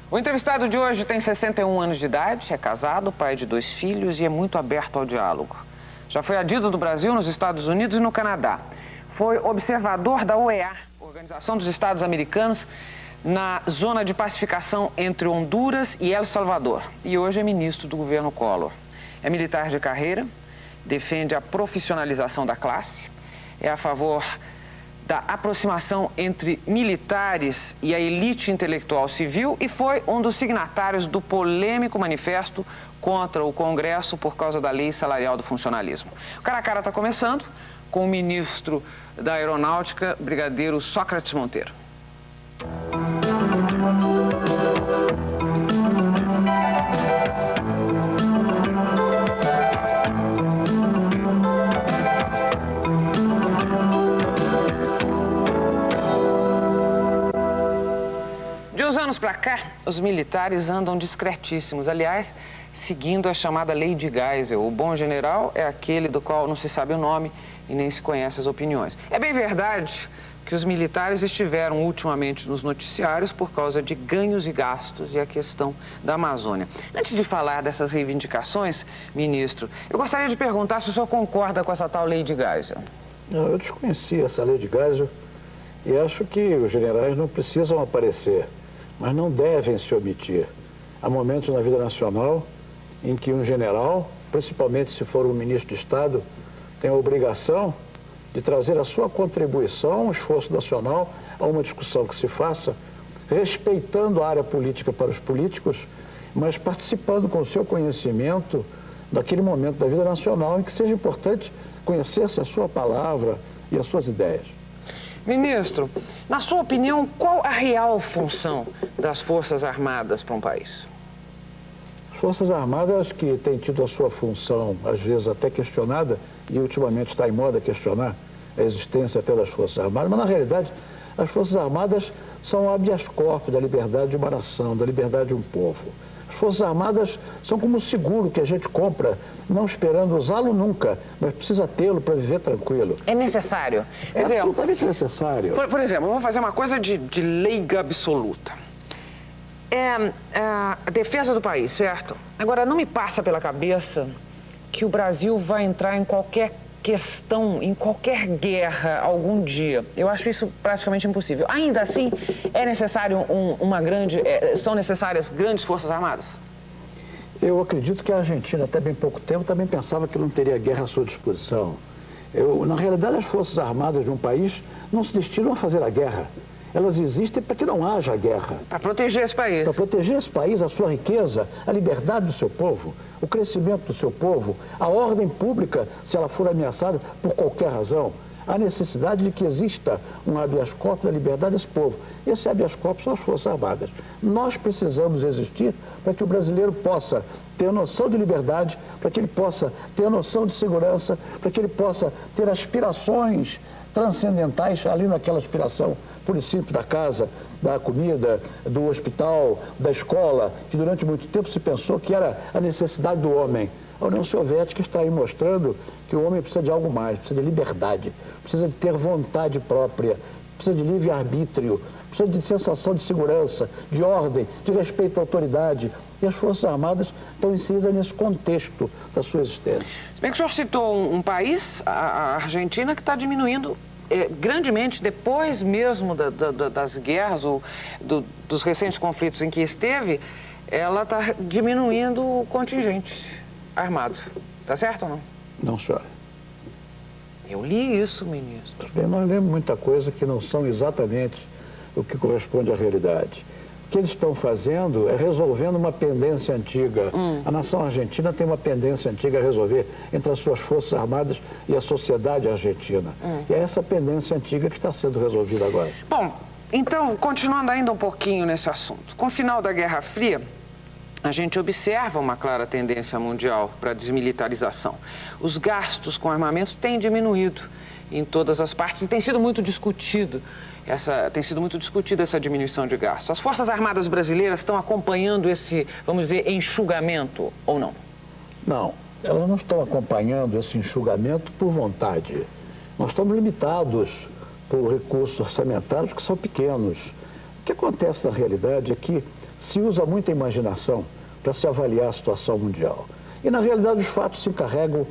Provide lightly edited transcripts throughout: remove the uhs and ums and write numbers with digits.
O entrevistado de hoje tem 61 anos de idade, é casado, pai de 2 filhos e é muito aberto ao diálogo. Já foi adido do Brasil nos Estados Unidos e no Canadá. Foi observador da OEA, Organização dos Estados Americanos, na zona de pacificação entre Honduras e El Salvador. E hoje é ministro do governo Collor. É militar de carreira, defende a profissionalização da classe, é a favor da aproximação entre militares e a elite intelectual civil e foi um dos signatários do polêmico manifesto contra o Congresso por causa da lei salarial do funcionalismo. O Cara a Cara está começando com o ministro da Aeronáutica, brigadeiro Sócrates Monteiro. De uns anos para cá, os militares andam discretíssimos, aliás, seguindo a chamada lei de Geisel. O bom general é aquele do qual não se sabe o nome e nem se conhece as opiniões. É bem verdade que os militares estiveram ultimamente nos noticiários por causa de ganhos e gastos e a questão da Amazônia. Antes de falar dessas reivindicações, ministro, eu gostaria de perguntar se o senhor concorda com essa tal lei de Geisel. Não, eu desconheci essa lei de Geisel e acho que os generais não precisam aparecer, mas não devem se omitir. Há momentos na vida nacional em que um general, principalmente se for um ministro de Estado, tem a obrigação de trazer a sua contribuição ao esforço nacional, a uma discussão que se faça, respeitando a área política para os políticos, mas participando com o seu conhecimento daquele momento da vida nacional em que seja importante conhecer-se a sua palavra e as suas ideias. Ministro, na sua opinião, qual a real função das Forças Armadas para um país? As Forças Armadas que têm tido a sua função, às vezes até questionada, e ultimamente está em moda questionar a existência até das Forças Armadas, mas na realidade as Forças Armadas são o habeas corpus da liberdade de uma nação, da liberdade de um povo. As Forças Armadas são como o seguro que a gente compra, não esperando usá-lo nunca, mas precisa tê-lo para viver tranquilo. É necessário? É absolutamente necessário. Por exemplo, vamos fazer uma coisa de leiga absoluta. É a defesa do país, certo? Agora, não me passa pela cabeça que o Brasil vai entrar em qualquer questão, em qualquer guerra algum dia. Eu acho isso praticamente impossível. Ainda assim, é necessário são necessárias grandes forças armadas? Eu acredito que a Argentina, até bem pouco tempo, também pensava que não teria guerra à sua disposição. Na realidade, as forças armadas de um país não se destinam a fazer a guerra. Elas existem para que não haja guerra. Para proteger esse país. Para proteger esse país, a sua riqueza, a liberdade do seu povo, o crescimento do seu povo, a ordem pública, se ela for ameaçada por qualquer razão. Há necessidade de que exista um habeas corpus da liberdade desse povo. Esse habeas corpus são as Forças Armadas. Nós precisamos existir para que o brasileiro possa ter a noção de liberdade, para que ele possa ter a noção de segurança, para que ele possa ter aspirações transcendentais, além daquela aspiração pura e simples da casa, da comida, do hospital, da escola, que durante muito tempo se pensou que era a necessidade do homem. A União Soviética está aí mostrando que o homem precisa de algo mais, precisa de liberdade, precisa de ter vontade própria, precisa de livre-arbítrio, precisa de sensação de segurança, de ordem, de respeito à autoridade. E as Forças Armadas estão inseridas nesse contexto da sua existência. Se bem que o senhor citou um país, a Argentina, que está diminuindo grandemente, depois mesmo das guerras ou dos recentes conflitos em que esteve, ela está diminuindo o contingente armado. Está certo ou não? Não, senhora. Eu li isso, ministro. Bem, nós lemos muita coisa que não são exatamente o que corresponde à realidade. O que eles estão fazendo é resolvendo uma pendência antiga. A nação argentina tem uma pendência antiga a resolver entre as suas forças armadas e a sociedade argentina. E é essa pendência antiga que está sendo resolvida agora. Bom, então, continuando ainda um pouquinho nesse assunto. Com o final da Guerra Fria, a gente observa uma clara tendência mundial para a desmilitarização. Os gastos com armamentos têm diminuído em todas as partes e tem sido muito discutido essa diminuição de gastos. As Forças Armadas brasileiras estão acompanhando esse, vamos dizer, enxugamento ou não? Não, elas não estão acompanhando esse enxugamento por vontade. Nós estamos limitados por recursos orçamentários que são pequenos. que acontece na realidade é que se usa muita imaginação para se avaliar a situação mundial. E na realidade os fatos se encarregam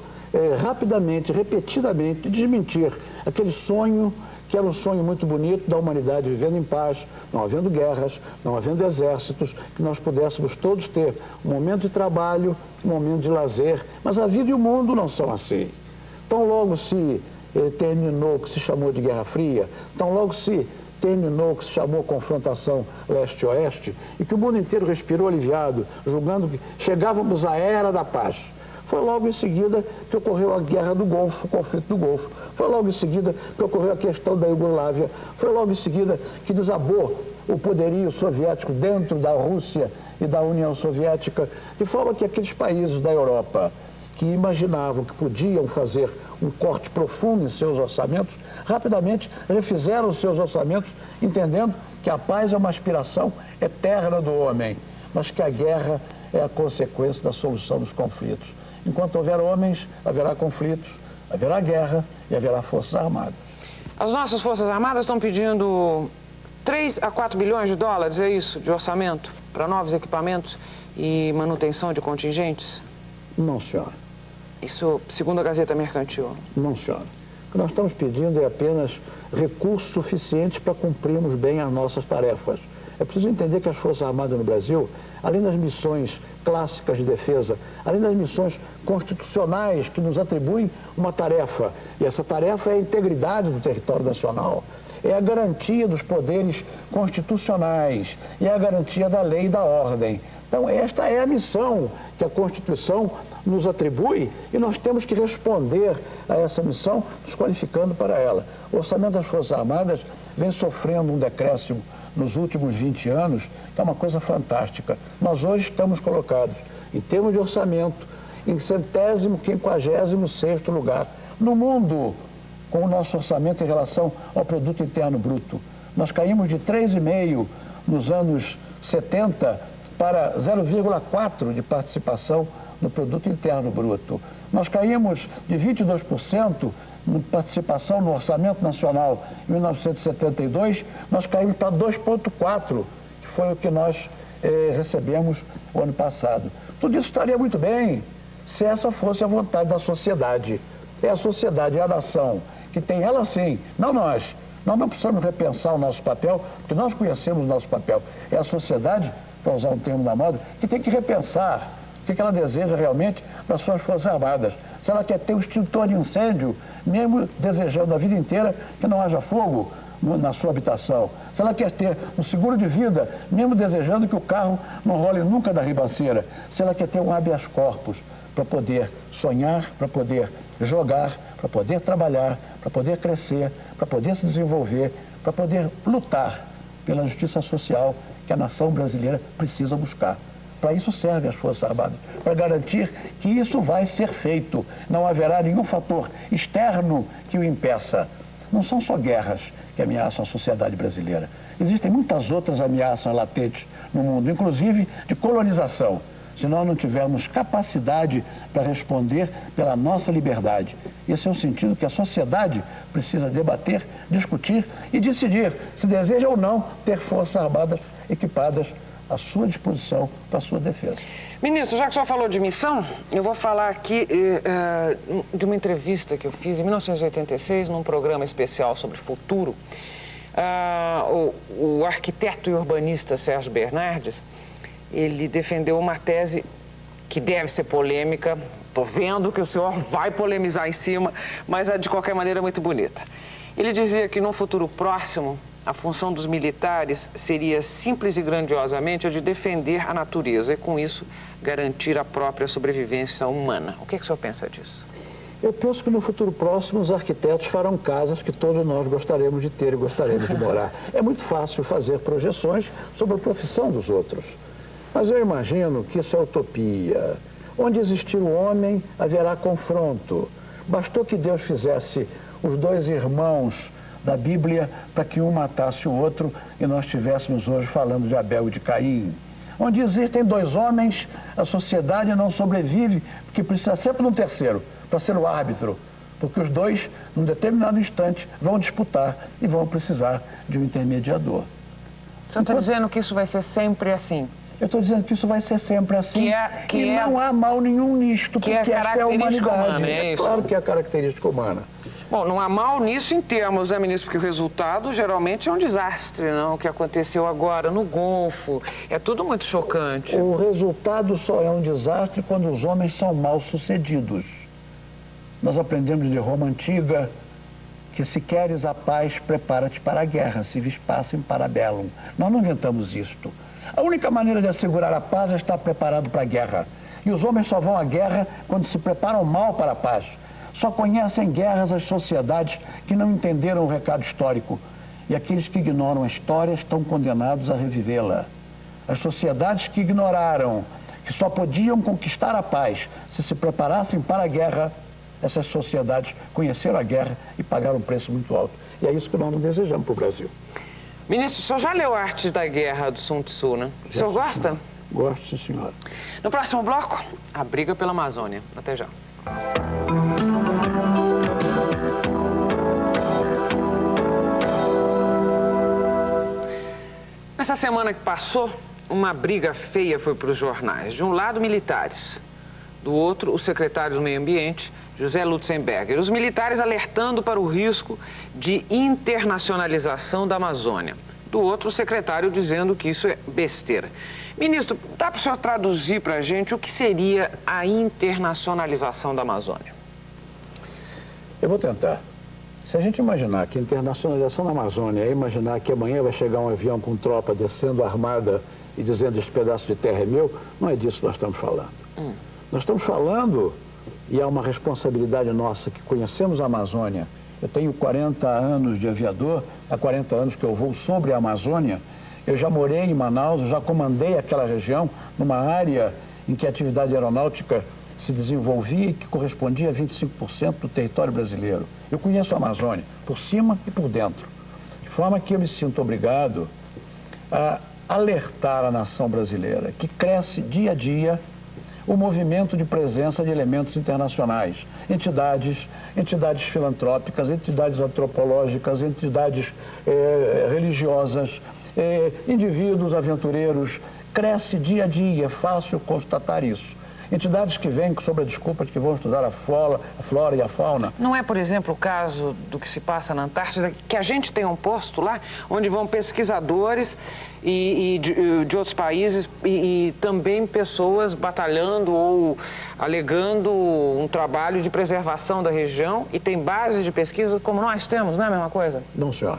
rapidamente, repetidamente, de desmentir aquele sonho que era um sonho muito bonito da humanidade vivendo em paz, não havendo guerras, não havendo exércitos, que nós pudéssemos todos ter um momento de trabalho, um momento de lazer, mas a vida e o mundo não são assim. Tão logo se terminou o que se chamou de Guerra Fria, tão logo se terminou o que se chamou confrontação leste-oeste, e que o mundo inteiro respirou aliviado, julgando que chegávamos à era da paz. Foi logo em seguida que ocorreu a Guerra do Golfo, o conflito do Golfo. Foi logo em seguida que ocorreu a questão da Iugoslávia. Foi logo em seguida que desabou o poderio soviético dentro da Rússia e da União Soviética, de forma que aqueles países da Europa que imaginavam que podiam fazer um corte profundo em seus orçamentos, rapidamente refizeram os seus orçamentos, entendendo que a paz é uma aspiração eterna do homem, mas que a guerra é a consequência da solução dos conflitos. Enquanto houver homens, haverá conflitos, haverá guerra e haverá forças armadas. As nossas forças armadas estão pedindo 3 a 4 bilhões de dólares, é isso, de orçamento, para novos equipamentos e manutenção de contingentes? Não, senhora. Isso segundo a Gazeta Mercantil? Não, senhora. O que nós estamos pedindo é apenas recursos suficientes para cumprirmos bem as nossas tarefas. É preciso entender que as Forças Armadas no Brasil, além das missões clássicas de defesa, além das missões constitucionais que nos atribuem uma tarefa, e essa tarefa é a integridade do território nacional, é a garantia dos poderes constitucionais, é a garantia da lei e da ordem. Então, esta é a missão que a Constituição nos atribui e nós temos que responder a essa missão nos qualificando para ela. O orçamento das Forças Armadas vem sofrendo um decréscimo nos últimos 20 anos, que é uma coisa fantástica. Nós hoje estamos colocados, em termos de orçamento, em 156º lugar no mundo, com o nosso orçamento em relação ao Produto Interno Bruto. Nós caímos de 3,5% nos anos 70 para 0,4% de participação no Produto Interno Bruto. Nós caímos de 22% de participação no Orçamento Nacional em 1972, nós caímos para 2,4%, que foi o que nós recebemos o ano passado. Tudo isso estaria muito bem se essa fosse a vontade da sociedade. É a sociedade, é a nação, que tem ela sim, não nós. Nós não precisamos repensar o nosso papel, porque nós conhecemos o nosso papel. É a sociedade, para usar um termo da moda, que tem que repensar o que ela deseja realmente das suas Forças Armadas. Se ela quer ter um extintor de incêndio, mesmo desejando a vida inteira que não haja fogo na sua habitação. Se ela quer ter um seguro de vida, mesmo desejando que o carro não role nunca da ribanceira. Se ela quer ter um habeas corpus para poder sonhar, para poder jogar, para poder trabalhar, para poder crescer, para poder se desenvolver, para poder lutar pela justiça social que a nação brasileira precisa buscar. Para isso servem as Forças Armadas, para garantir que isso vai ser feito. Não haverá nenhum fator externo que o impeça. Não são só guerras que ameaçam a sociedade brasileira. Existem muitas outras ameaças latentes no mundo, inclusive de colonização, se nós não tivermos capacidade para responder pela nossa liberdade. Esse é o sentido que a sociedade precisa debater, discutir e decidir se deseja ou não ter Forças Armadas equipadas à sua disposição para a sua defesa. Ministro, já que o senhor falou de missão, eu vou falar aqui de uma entrevista que eu fiz em 1986, num programa especial sobre futuro. O arquiteto e urbanista Sérgio Bernardes, ele defendeu uma tese que deve ser polêmica. Estou vendo que o senhor vai polemizar em cima, mas de qualquer maneira é muito bonita. Ele dizia que num futuro próximo, a função dos militares seria simples e grandiosamente a de defender a natureza e, com isso, garantir a própria sobrevivência humana. O que o senhor pensa disso? Eu penso que no futuro próximo os arquitetos farão casas que todos nós gostaríamos de ter e gostaríamos de morar. É muito fácil fazer projeções sobre a profissão dos outros. Mas eu imagino que isso é utopia. Onde existir o homem, haverá confronto. Bastou que Deus fizesse os dois irmãos da Bíblia para que um matasse o outro e nós estivéssemos hoje falando de Abel e de Caim. Onde existem dois homens, a sociedade não sobrevive, porque precisa sempre de um terceiro para ser o árbitro, porque os dois, num determinado instante, vão disputar e vão precisar de um intermediador. O senhor está dizendo que isso vai ser sempre assim? Eu estou dizendo que isso vai ser sempre assim. Não há mal nenhum nisto, porque esta é a humanidade. Humana, é isso? Claro que é a característica humana. Bom, não há mal nisso em termos, né, ministro? Porque o resultado geralmente é um desastre, não? O que aconteceu agora no Golfo. É tudo muito chocante. O resultado só é um desastre quando os homens são mal sucedidos. Nós aprendemos de Roma antiga que se queres a paz, prepara-te para a guerra, se vis pacem para bellum. Nós não inventamos isto. A única maneira de assegurar a paz é estar preparado para a guerra. E os homens só vão à guerra quando se preparam mal para a paz. Só conhecem guerras as sociedades que não entenderam o recado histórico. E aqueles que ignoram a história estão condenados a revivê-la. As sociedades que ignoraram que só podiam conquistar a paz se preparassem para a guerra, essas sociedades conheceram a guerra e pagaram um preço muito alto. E é isso que nós não desejamos para o Brasil. Ministro, o senhor já leu Arte da Guerra do Sun Tzu, né? O senhor gosta? Gosto, sim, senhora. No próximo bloco, a briga pela Amazônia. Até já. Nessa semana que passou, uma briga feia foi para os jornais. De um lado, militares. Do outro, o secretário do Meio Ambiente, José Lutzenberger. Os militares alertando para o risco de internacionalização da Amazônia. Do outro, o secretário dizendo que isso é besteira. Ministro, dá para o senhor traduzir para a gente o que seria a internacionalização da Amazônia? Eu vou tentar. Se a gente imaginar que a internacionalização da Amazônia é imaginar que amanhã vai chegar um avião com tropa descendo armada e dizendo esse pedaço de terra é meu, não é disso que nós estamos falando. Nós estamos falando, e é uma responsabilidade nossa que conhecemos a Amazônia. Eu tenho 40 anos de aviador, há 40 anos que eu vou sobre a Amazônia. Eu já morei em Manaus, eu já comandei aquela região, numa área em que a atividade aeronáutica se desenvolvia e que correspondia a 25% do território brasileiro. Eu conheço a Amazônia, por cima e por dentro. De forma que eu me sinto obrigado a alertar a nação brasileira, que cresce dia a dia o movimento de presença de elementos internacionais, entidades filantrópicas, entidades antropológicas, entidades religiosas, indivíduos aventureiros, cresce dia a dia, é fácil constatar isso. Entidades que vêm sob a desculpa de que vão estudar a flora e a fauna. Não é, por exemplo, o caso do que se passa na Antártida, que a gente tem um posto lá onde vão pesquisadores de outros países e também pessoas batalhando ou alegando um trabalho de preservação da região e tem bases de pesquisa como nós temos, não é a mesma coisa? Não, senhor.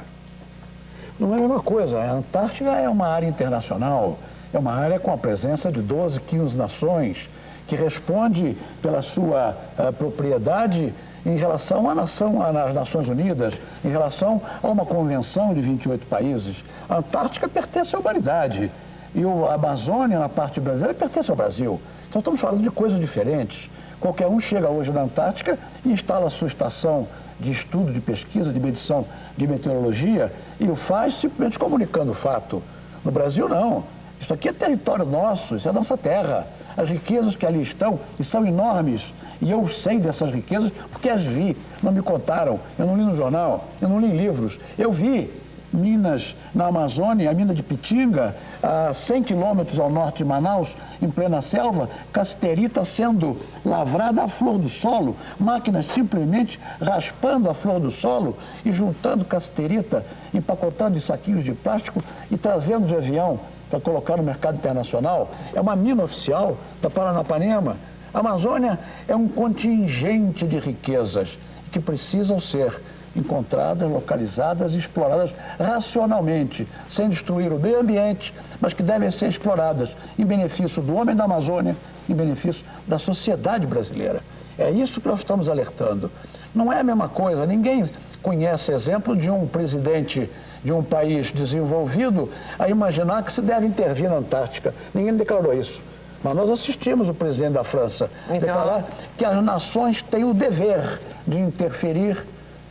Não é a mesma coisa. A Antártida é uma área internacional, é uma área com a presença de 12, 15 nações, que responde pela sua propriedade em relação às Nações Unidas, em relação a uma convenção de 28 países. A Antártica pertence à humanidade e a Amazônia, na parte brasileira, pertence ao Brasil. Então estamos falando de coisas diferentes. Qualquer um chega hoje na Antártica e instala a sua estação de estudo, de pesquisa, de medição, de meteorologia e o faz simplesmente comunicando o fato. No Brasil, não. Isso aqui é território nosso, isso é a nossa terra. As riquezas que ali estão, e são enormes, e eu sei dessas riquezas porque as vi, não me contaram, eu não li no jornal, eu não li em livros. Eu vi minas na Amazônia, a mina de Pitinga, a 100 quilômetros ao norte de Manaus, em plena selva, casterita sendo lavrada à flor do solo, máquinas simplesmente raspando a flor do solo e juntando casterita, empacotando em saquinhos de plástico e trazendo de avião para colocar no mercado internacional. É uma mina oficial da Paranapanema. A Amazônia é um contingente de riquezas que precisam ser encontradas, localizadas e exploradas racionalmente, sem destruir o meio ambiente, mas que devem ser exploradas em benefício do homem da Amazônia, em benefício da sociedade brasileira. É isso que nós estamos alertando. Não é a mesma coisa, ninguém conhece exemplo de um presidente de um país desenvolvido a imaginar que se deve intervir na Antártica. Ninguém declarou isso. Mas nós assistimos o presidente da França declarar que as nações têm o dever de interferir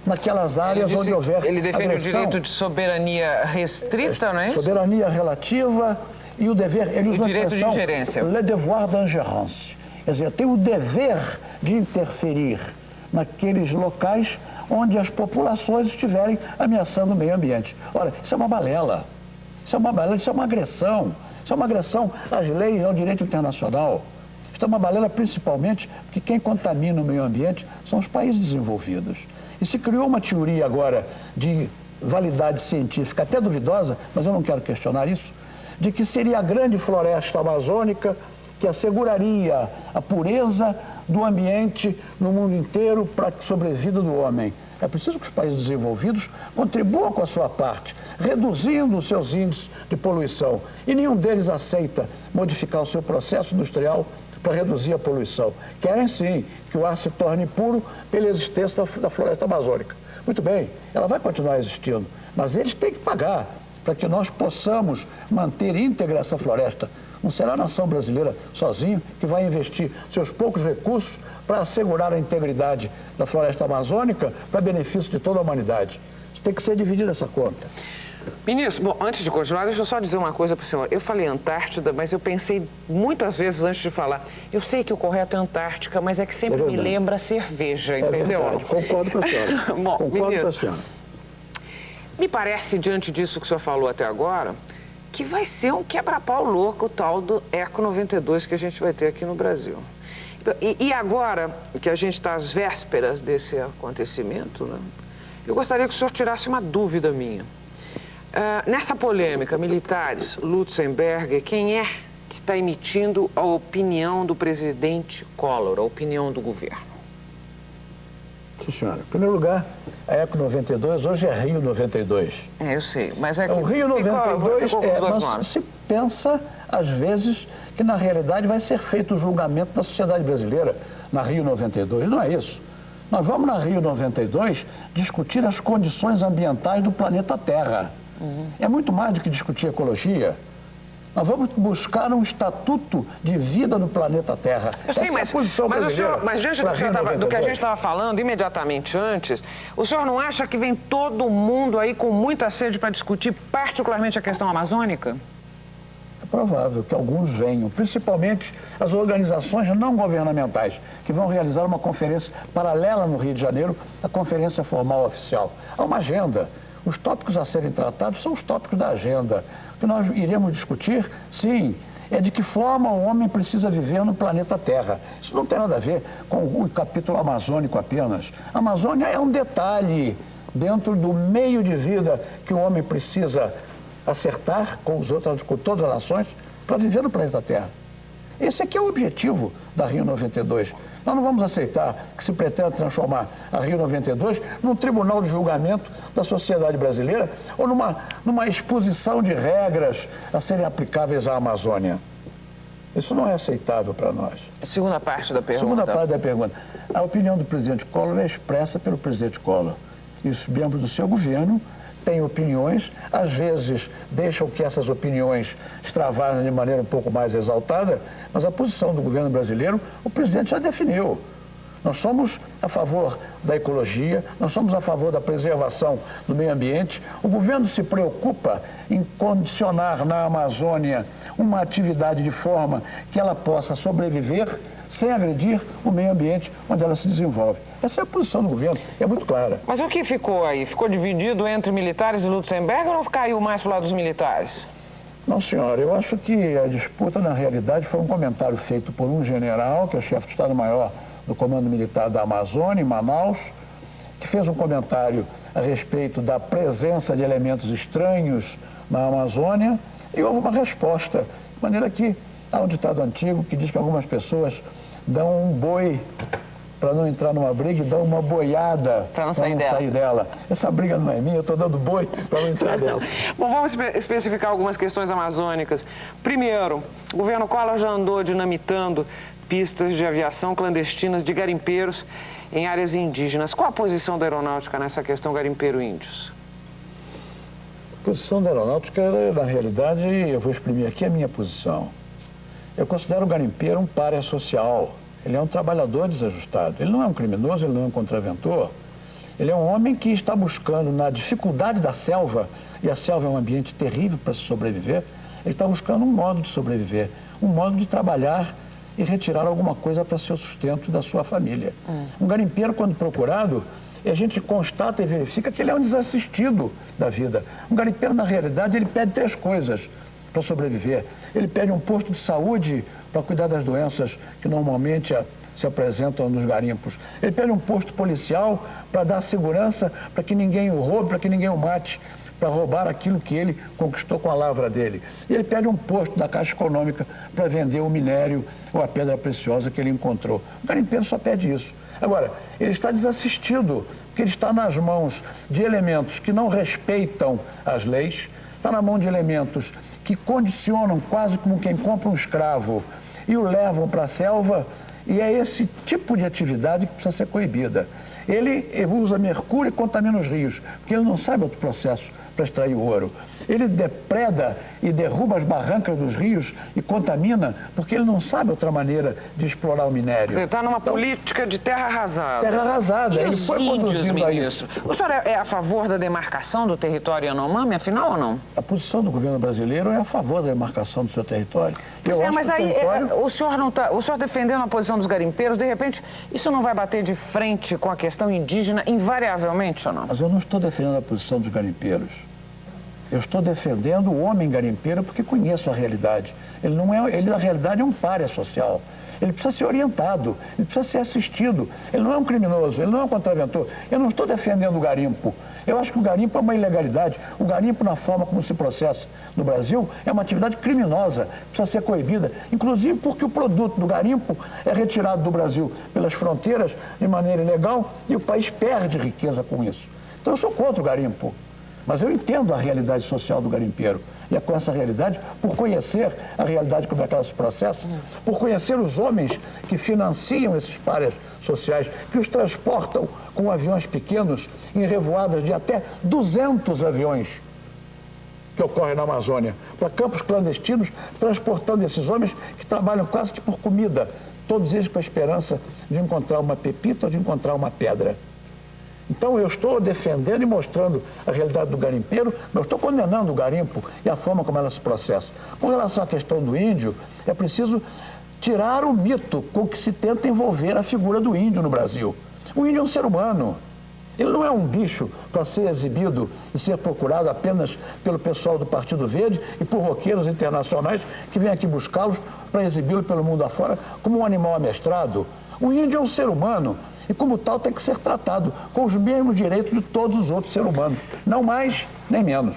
naquelas áreas onde houver Ele defende agressão. O direito de soberania restrita, não é isso? Soberania relativa e o dever... Ele usou o direito a expressão, de ingerência. Le devoir d'ingérence. Quer dizer, tem o dever de interferir naqueles locais onde as populações estiverem ameaçando o meio ambiente. Ora, isso é uma balela. Isso é uma balela, isso é uma agressão. Isso é uma agressão às leis, ao direito internacional. Isso é uma balela principalmente porque quem contamina o meio ambiente são os países desenvolvidos. E se criou uma teoria agora de validade científica, até duvidosa, mas eu não quero questionar isso, de que seria a grande floresta amazônica que asseguraria a pureza do ambiente no mundo inteiro para a sobrevida do homem. É preciso que os países desenvolvidos contribuam com a sua parte, reduzindo os seus índices de poluição. E nenhum deles aceita modificar o seu processo industrial para reduzir a poluição. Querem sim que o ar se torne puro pela existência da floresta amazônica. Muito bem, ela vai continuar existindo, mas eles têm que pagar para que nós possamos manter íntegra essa floresta. Não será a nação brasileira sozinha que vai investir seus poucos recursos para assegurar a integridade da floresta amazônica para benefício de toda a humanidade. Isso tem que ser dividido essa conta. Ministro, bom, antes de continuar, deixa eu só dizer uma coisa para o senhor. Eu falei Antártida, mas eu pensei muitas vezes antes de falar. Eu sei que o correto é Antártica, mas é que sempre me lembra cerveja, entendeu? Verdade. Concordo com a senhora. Bom, concordo com a senhora. Me parece, diante disso que o senhor falou até agora, que vai ser um quebra-pau louco o tal do Eco 92 que a gente vai ter aqui no Brasil. E agora que a gente está às vésperas desse acontecimento, né, eu gostaria que o senhor tirasse uma dúvida minha. Nessa polêmica, militares, Lutzenberger, quem é que está emitindo a opinião do presidente Collor, a opinião do governo? Sim, senhora. Em primeiro lugar, a Eco 92 hoje é Rio 92. Eu sei, mas é que... O Rio 92 mas se pensa, às vezes, que na realidade vai ser feito o julgamento da sociedade brasileira na Rio 92. Não é isso. Nós vamos na Rio 92 discutir as condições ambientais do planeta Terra. É muito mais do que discutir ecologia. Nós vamos buscar um estatuto de vida no planeta Terra. Eu sei, mas diante do que a gente estava falando imediatamente antes, o senhor não acha que vem todo mundo aí com muita sede para discutir particularmente a questão amazônica? É provável que alguns venham, principalmente as organizações não governamentais, que vão realizar uma conferência paralela no Rio de Janeiro, a conferência formal oficial. Há uma agenda. Os tópicos a serem tratados são os tópicos da agenda. O que nós iremos discutir, sim, é de que forma o homem precisa viver no planeta Terra. Isso não tem nada a ver com o capítulo amazônico apenas. A Amazônia é um detalhe dentro do meio de vida que o homem precisa acertar com todas as nações para viver no planeta Terra. Esse aqui é o objetivo da Rio 92. Nós não vamos aceitar que se pretenda transformar a Rio 92 num tribunal de julgamento da sociedade brasileira ou numa exposição de regras a serem aplicáveis à Amazônia. Isso não é aceitável para nós. Segunda parte da pergunta. Segunda parte da pergunta. A opinião do presidente Collor é expressa pelo presidente Collor. E os membros do seu governo têm opiniões, às vezes deixam que essas opiniões extravasem de maneira um pouco mais exaltada, mas a posição do governo brasileiro, o presidente já definiu. Nós somos a favor da ecologia, nós somos a favor da preservação do meio ambiente. O governo se preocupa em condicionar na Amazônia uma atividade de forma que ela possa sobreviver sem agredir o meio ambiente onde ela se desenvolve. Essa é a posição do governo, é muito clara. Mas o que ficou aí? Ficou dividido entre militares e Lutzenberger ou caiu mais para o lado dos militares? Não, senhora, eu acho que a disputa, na realidade, foi um comentário feito por um general, que é o chefe de Estado-Maior do Comando Militar da Amazônia, em Manaus, que fez um comentário a respeito da presença de elementos estranhos na Amazônia, e houve uma resposta, de maneira que há um ditado antigo que diz que algumas pessoas dão um boi para não entrar numa briga e dão uma boiada para não sair dela. Essa briga não é minha, eu estou dando boi para não entrar nela. Bom, vamos especificar algumas questões amazônicas. Primeiro, o governo Collor já andou dinamitando pistas de aviação clandestinas de garimpeiros em áreas indígenas. Qual a posição da aeronáutica nessa questão garimpeiro-índios? A posição da aeronáutica, na realidade, eu vou exprimir aqui a minha posição. Eu considero o garimpeiro um pária social. Ele é um trabalhador desajustado. Ele não é um criminoso, ele não é um contraventor. Ele é um homem que está buscando, na dificuldade da selva, e a selva é um ambiente terrível para se sobreviver, ele está buscando um modo de sobreviver, um modo de trabalhar e retirar alguma coisa para seu sustento da sua família. Um garimpeiro, quando procurado, e a gente constata e verifica que ele é um desassistido da vida. Um garimpeiro, na realidade, ele pede 3 coisas para sobreviver. Ele pede um posto de saúde para cuidar das doenças que normalmente se apresentam nos garimpos. Ele pede um posto policial para dar segurança, para que ninguém o roube, para que ninguém o mate, para roubar aquilo que ele conquistou com a lavra dele. E ele pede um posto da Caixa Econômica para vender o minério ou a pedra preciosa que ele encontrou. O garimpeiro só pede isso. Agora, ele está desassistido, porque ele está nas mãos de elementos que não respeitam as leis, está na mão de elementos que condicionam quase como quem compra um escravo e o levam para a selva, e é esse tipo de atividade que precisa ser coibida. Ele usa mercúrio e contamina os rios, porque ele não sabe outro processo para extrair o ouro. Ele depreda e derruba as barrancas dos rios e contamina, porque ele não sabe outra maneira de explorar o minério. Você está numa política de terra arrasada. Terra arrasada, ele foi conduzindo a isso. O senhor é a favor da demarcação do território Yanomami, afinal, ou não? A posição do governo brasileiro é a favor da demarcação do seu território. Mas aí o senhor não tá, o senhor defendendo a posição dos garimpeiros, de repente, isso não vai bater de frente com a questão indígena invariavelmente ou não? Mas eu não estou defendendo a posição dos garimpeiros. Eu estou defendendo o homem garimpeiro porque conheço a realidade. Ele, na realidade, é um pária social. Ele precisa ser orientado, ele precisa ser assistido. Ele não é um criminoso, ele não é um contraventor. Eu não estou defendendo o garimpo. Eu acho que o garimpo é uma ilegalidade. O garimpo, na forma como se processa no Brasil, é uma atividade criminosa, precisa ser coibida. Inclusive porque o produto do garimpo é retirado do Brasil pelas fronteiras de maneira ilegal e o país perde riqueza com isso. Então eu sou contra o garimpo. Mas eu entendo a realidade social do garimpeiro. E é com essa realidade, por conhecer a realidade como é que ela se processa, por conhecer os homens que financiam esses párias sociais, que os transportam com aviões pequenos em revoadas de até 200 aviões que ocorrem na Amazônia, para campos clandestinos, transportando esses homens que trabalham quase que por comida, todos eles com a esperança de encontrar uma pepita ou de encontrar uma pedra. Então eu estou defendendo e mostrando a realidade do garimpeiro, mas eu estou condenando o garimpo e a forma como ela se processa. Com relação à questão do índio, é preciso tirar o mito com que se tenta envolver a figura do índio no Brasil. O índio é um ser humano. Ele não é um bicho para ser exibido e ser procurado apenas pelo pessoal do Partido Verde e por roqueiros internacionais que vêm aqui buscá-los para exibi-lo pelo mundo afora como um animal amestrado. O índio é um ser humano. E como tal tem que ser tratado com os mesmos direitos de todos os outros seres humanos, não mais nem menos.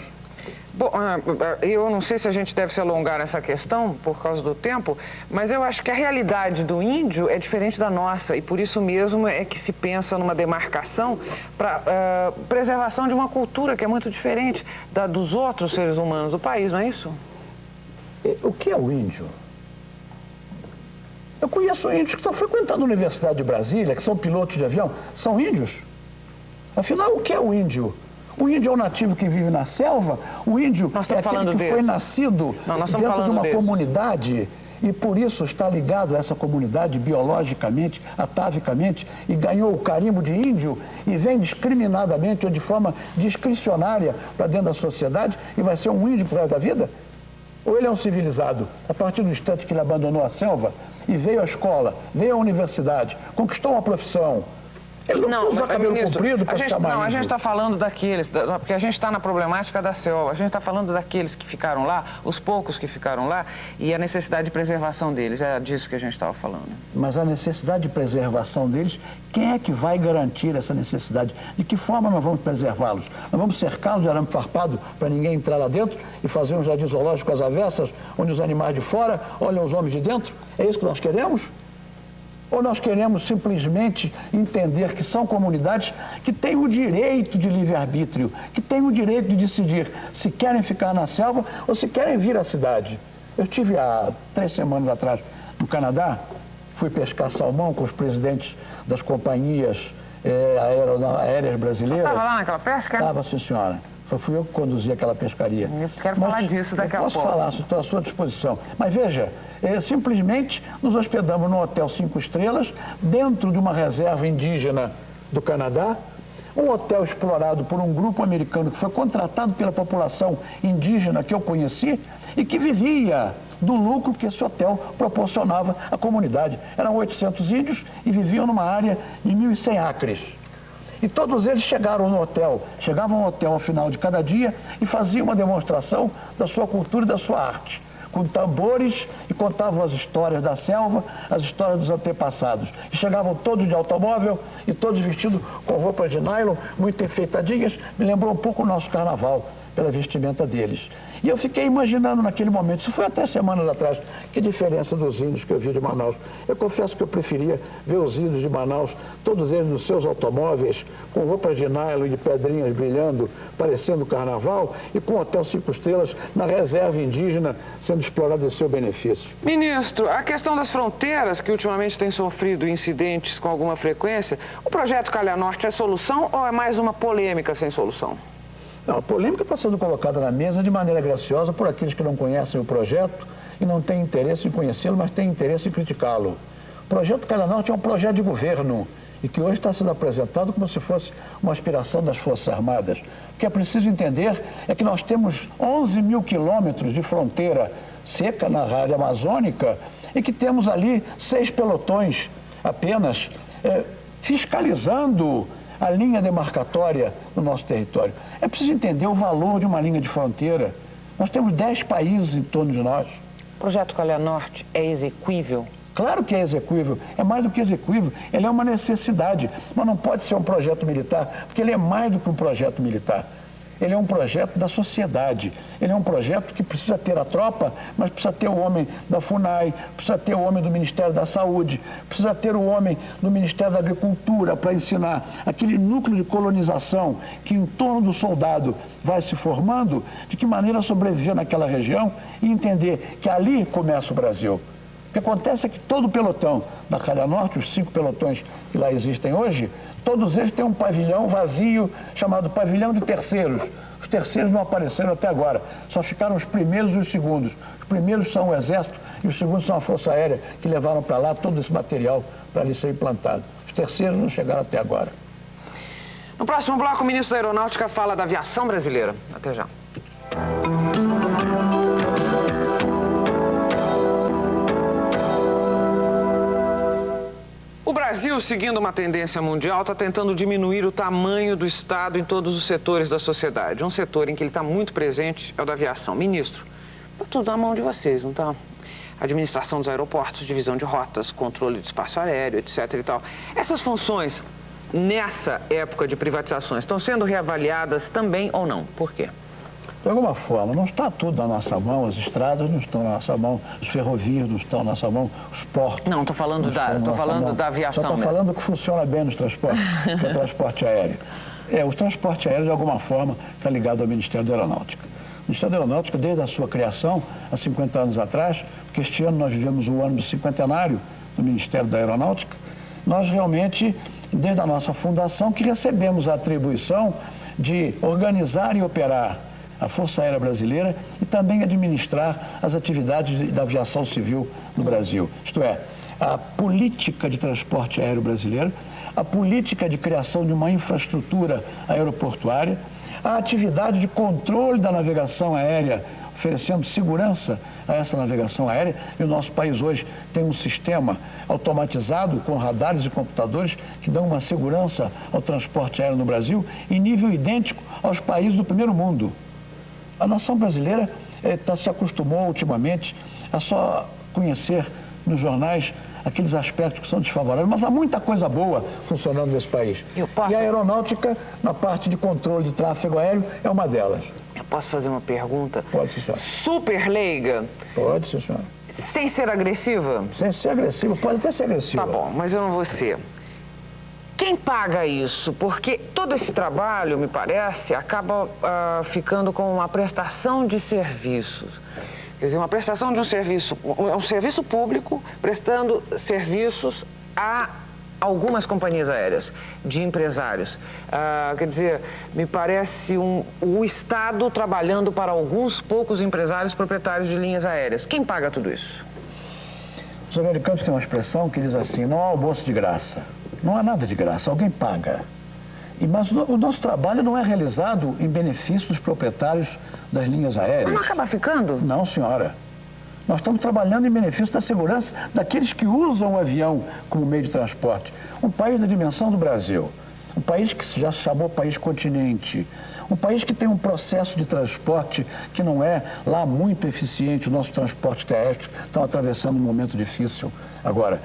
Bom, eu não sei se a gente deve se alongar nessa questão por causa do tempo, mas eu acho que a realidade do índio é diferente da nossa e por isso mesmo é que se pensa numa demarcação para preservação de uma cultura que é muito diferente dos outros seres humanos do país, não é isso? O que é o índio? Eu conheço índios que estão frequentando a Universidade de Brasília, que são pilotos de avião, são índios. Afinal, o que é o índio? O índio é um nativo que vive na selva, o índio é aquele que foi nascido dentro de uma comunidade e por isso está ligado a essa comunidade biologicamente, atavicamente, e ganhou o carimbo de índio e vem discriminadamente ou de forma discricionária para dentro da sociedade e vai ser um índio por resto da vida? Ou ele é um civilizado, a partir do instante que ele abandonou a selva e veio à escola, veio à universidade, conquistou uma profissão. Ele não precisa usar cabelo comprido para ficar mais. Não, a gente está falando daqueles, porque a gente está na problemática da selva, a gente está falando daqueles que ficaram lá, os poucos que ficaram lá, e a necessidade de preservação deles, é disso que a gente estava falando. Mas a necessidade de preservação deles, quem é que vai garantir essa necessidade? De que forma nós vamos preservá-los? Nós vamos cercá-los de arame farpado para ninguém entrar lá dentro e fazer um jardim zoológico às avessas, onde os animais de fora olham os homens de dentro? É isso que nós queremos? Ou nós queremos simplesmente entender que são comunidades que têm o direito de livre-arbítrio, que têm o direito de decidir se querem ficar na selva ou se querem vir à cidade? Eu estive há 3 semanas atrás no Canadá, fui pescar salmão com os presidentes das companhias aéreas brasileiras. Você estava lá naquela pesca? Estava, sim, senhora. Fui eu que conduzi aquela pescaria. Eu quero falar disso daqui a pouco. Posso falar, estou à sua disposição. Mas veja, simplesmente nos hospedamos num hotel 5 estrelas, dentro de uma reserva indígena do Canadá, um hotel explorado por um grupo americano que foi contratado pela população indígena que eu conheci e que vivia do lucro que esse hotel proporcionava à comunidade. Eram 800 índios e viviam numa área de 1.100 acres. E todos eles chegavam no hotel, chegavam ao hotel ao final de cada dia e faziam uma demonstração da sua cultura e da sua arte, com tambores, e contavam as histórias da selva, as histórias dos antepassados. E chegavam todos de automóvel e todos vestidos com roupas de nylon, muito enfeitadinhas. Me lembrou um pouco o nosso carnaval, pela vestimenta deles. E eu fiquei imaginando naquele momento, isso foi há 3 semanas atrás, que diferença dos índios que eu vi de Manaus. Eu confesso que eu preferia ver os índios de Manaus, todos eles nos seus automóveis, com roupas de nylon e de pedrinhas brilhando, parecendo carnaval, e com o Hotel 5 Estrelas na reserva indígena sendo explorado em seu benefício. Ministro, a questão das fronteiras, que ultimamente tem sofrido incidentes com alguma frequência, o projeto Calha Norte é solução ou é mais uma polêmica sem solução? Não, a polêmica está sendo colocada na mesa de maneira graciosa por aqueles que não conhecem o projeto e não têm interesse em conhecê-lo, mas têm interesse em criticá-lo. O projeto Calha Norte é um projeto de governo e que hoje está sendo apresentado como se fosse uma aspiração das Forças Armadas. O que é preciso entender é que nós temos 11 mil quilômetros de fronteira seca na área amazônica e que temos ali 6 pelotões apenas fiscalizando a linha demarcatória do nosso território. É preciso entender o valor de uma linha de fronteira. Nós temos 10 países em torno de nós. O projeto Calha Norte é exequível? Claro que é exequível, é mais do que exequível, ele é uma necessidade, mas não pode ser um projeto militar, porque ele é mais do que um projeto militar. Ele é um projeto da sociedade, ele é um projeto que precisa ter a tropa, mas precisa ter o homem da FUNAI, precisa ter o homem do Ministério da Saúde, precisa ter o homem do Ministério da Agricultura para ensinar aquele núcleo de colonização que em torno do soldado vai se formando, de que maneira sobreviver naquela região e entender que ali começa o Brasil. O que acontece é que todo o pelotão da Calha Norte, os 5 pelotões que lá existem hoje, todos eles têm um pavilhão vazio chamado pavilhão de terceiros. Os terceiros não apareceram até agora, só ficaram os primeiros e os segundos. Os primeiros são o Exército e os segundos são a Força Aérea, que levaram para lá todo esse material para ali ser implantado. Os terceiros não chegaram até agora. No próximo bloco, o ministro da Aeronáutica fala da aviação brasileira. Até já. O Brasil, seguindo uma tendência mundial, está tentando diminuir o tamanho do Estado em todos os setores da sociedade. Um setor em que ele está muito presente é o da aviação. Ministro, está tudo na mão de vocês, não está? Administração dos aeroportos, divisão de rotas, controle de espaço aéreo, etc. e tal. Essas funções, nessa época de privatizações, estão sendo reavaliadas também ou não? Por quê? De alguma forma, não está tudo na nossa mão, as estradas não estão na nossa mão, as ferrovias não estão na nossa mão, os portos. Não, estou falando da aviação. Só estou falando que funciona bem nos transportes, que é o transporte aéreo. O transporte aéreo, de alguma forma, está ligado ao Ministério da Aeronáutica. O Ministério da Aeronáutica, desde a sua criação, há 50 anos atrás, porque este ano nós vivemos o ano do cinquentenário do Ministério da Aeronáutica, nós realmente, desde a nossa fundação, que recebemos a atribuição de organizar e operar a Força Aérea Brasileira e também administrar as atividades da aviação civil no Brasil. Isto é, a política de transporte aéreo brasileiro, a política de criação de uma infraestrutura aeroportuária, a atividade de controle da navegação aérea, oferecendo segurança a essa navegação aérea. E o nosso país hoje tem um sistema automatizado com radares e computadores que dão uma segurança ao transporte aéreo no Brasil em nível idêntico aos países do primeiro mundo. A nação brasileira se acostumou ultimamente a só conhecer nos jornais aqueles aspectos que são desfavoráveis, mas há muita coisa boa funcionando nesse país. E a aeronáutica, na parte de controle de tráfego aéreo, é uma delas. Eu posso fazer uma pergunta? Pode, sim, senhora. Super leiga? Pode, sim, senhora. Sem ser agressiva? Sem ser agressiva, pode até ser agressiva. Tá bom, mas eu não vou ser. Quem paga isso? Porque todo esse trabalho, me parece, acaba ficando com uma prestação de serviços. Quer dizer, uma prestação de um serviço público prestando serviços a algumas companhias aéreas, de empresários. Quer dizer, me parece o Estado trabalhando para alguns poucos empresários proprietários de linhas aéreas. Quem paga tudo isso? Os americanos têm uma expressão que diz assim: não há almoço de graça. Não há nada de graça, alguém paga. Mas o nosso trabalho não é realizado em benefício dos proprietários das linhas aéreas. Mas não acaba ficando? Não, senhora. Nós estamos trabalhando em benefício da segurança daqueles que usam o avião como meio de transporte. Um país da dimensão do Brasil, um país que já se chamou país continente, um país que tem um processo de transporte que não é lá muito eficiente. O nosso transporte terrestre está atravessando um momento difícil agora.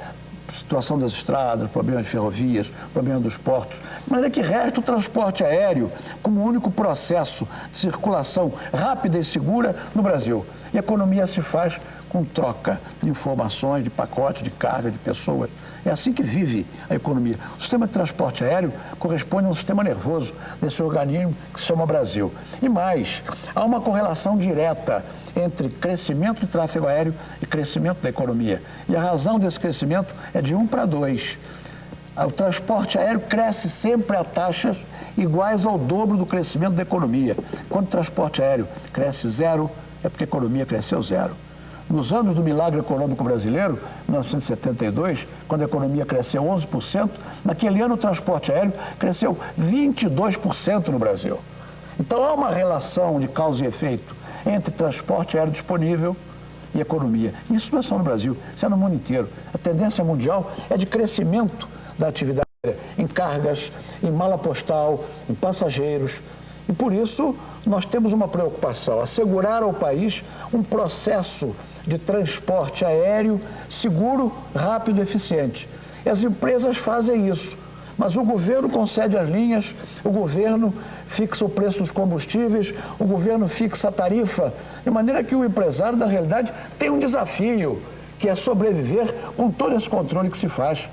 Situação das estradas, problema de ferrovias, problema dos portos. Mas é que resta o transporte aéreo como o único processo de circulação rápida e segura no Brasil. E a economia se faz com troca de informações, de pacote, de carga, de pessoas. É assim que vive a economia. O sistema de transporte aéreo corresponde a um sistema nervoso desse organismo que se chama Brasil. E mais, há uma correlação direta entre crescimento do tráfego aéreo e crescimento da economia. E a razão desse crescimento é de 1 para 2. O transporte aéreo cresce sempre a taxas iguais ao dobro do crescimento da economia. Quando o transporte aéreo cresce 0, é porque a economia cresceu 0. Nos anos do milagre econômico brasileiro, 1972, quando a economia cresceu 11%, naquele ano o transporte aéreo cresceu 22% no Brasil. Então há uma relação de causa e efeito entre transporte aéreo disponível e economia. Isso não é só no Brasil, isso é no mundo inteiro. A tendência mundial é de crescimento da atividade aérea em cargas, em mala postal, em passageiros. E por isso nós temos uma preocupação, assegurar ao país um processo de transporte aéreo seguro, rápido e eficiente. E as empresas fazem isso, mas o governo concede as linhas, o governo fixa o preço dos combustíveis, o governo fixa a tarifa, de maneira que o empresário, na realidade, tem um desafio, que é sobreviver com todo esse controle que se faz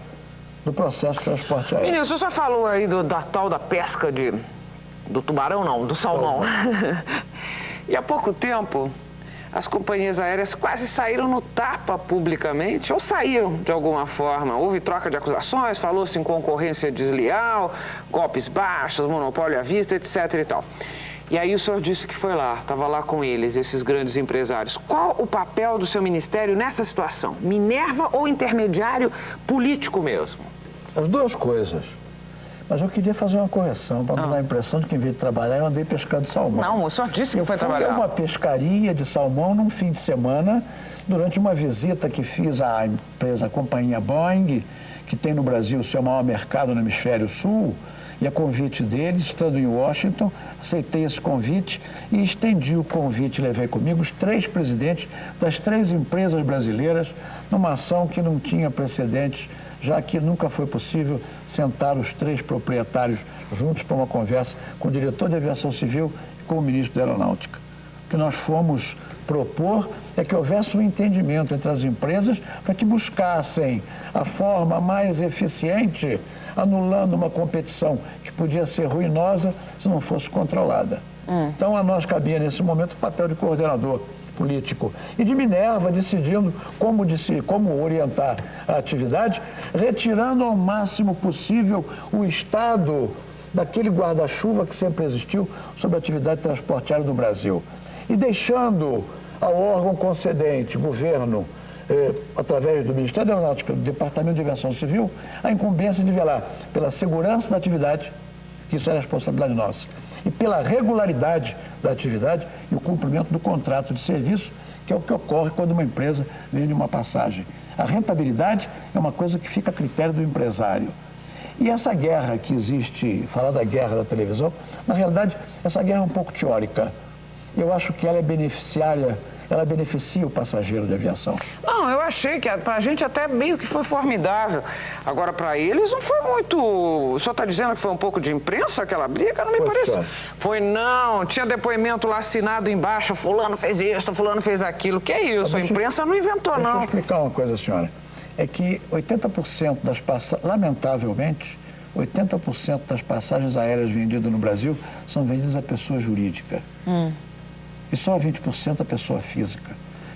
do processo de transporte aéreo. Ministro, você falou aí da tal da pesca do tubarão, não, do salmão. E há pouco tempo, as companhias aéreas quase saíram no tapa publicamente, ou saíram de alguma forma. Houve troca de acusações, falou-se em concorrência desleal, golpes baixos, monopólio à vista, etc. e tal. E aí o senhor disse que foi lá, estava lá com eles, esses grandes empresários. Qual o papel do seu ministério nessa situação? Minerva ou intermediário político mesmo? As duas coisas. Mas eu queria fazer uma correção, para não dar a impressão de que, em vez de trabalhar, eu andei pescando salmão. Não, o senhor disse que foi trabalhar. Eu fui a uma pescaria de salmão num fim de semana, durante uma visita que fiz à empresa, a companhia Boeing, que tem no Brasil o seu maior mercado no hemisfério sul, e a convite deles, estando em Washington, aceitei esse convite e estendi o convite, levei comigo os 3 presidentes das 3 empresas brasileiras, numa ação que não tinha precedentes, já que nunca foi possível sentar os 3 proprietários juntos para uma conversa com o diretor de aviação civil e com o ministro da aeronáutica. O que nós fomos propor é que houvesse um entendimento entre as empresas para que buscassem a forma mais eficiente, anulando uma competição que podia ser ruinosa se não fosse controlada. Então a nós cabia nesse momento o papel de coordenador político e de Minerva decidindo como orientar a atividade, retirando ao máximo possível o Estado daquele guarda-chuva que sempre existiu sobre a atividade de transporte aéreo do Brasil e deixando ao órgão concedente, governo, através do Ministério da Aeronáutica, do Departamento de Aviação Civil, a incumbência de velar pela segurança da atividade, que isso é responsabilidade nossa, e pela regularidade da atividade e o cumprimento do contrato de serviço, que é o que ocorre quando uma empresa vende uma passagem. A rentabilidade é uma coisa que fica a critério do empresário. E essa guerra que existe, falar da guerra da televisão, na realidade, essa guerra é um pouco teórica. Eu acho que ela é beneficiária, ela beneficia o passageiro de aviação. Não, eu achei que para a gente até meio que foi formidável. Agora, para eles não foi muito... O senhor está dizendo que foi um pouco de imprensa aquela briga? Não me parece. Foi não, tinha depoimento lá assinado embaixo, fulano fez isso, fulano fez aquilo. Que é isso, a imprensa não inventou, não. Deixa eu explicar uma coisa, senhora. É que 80% das passagens, lamentavelmente, 80% das passagens aéreas vendidas no Brasil são vendidas a pessoa jurídica. E só 20% a pessoa física.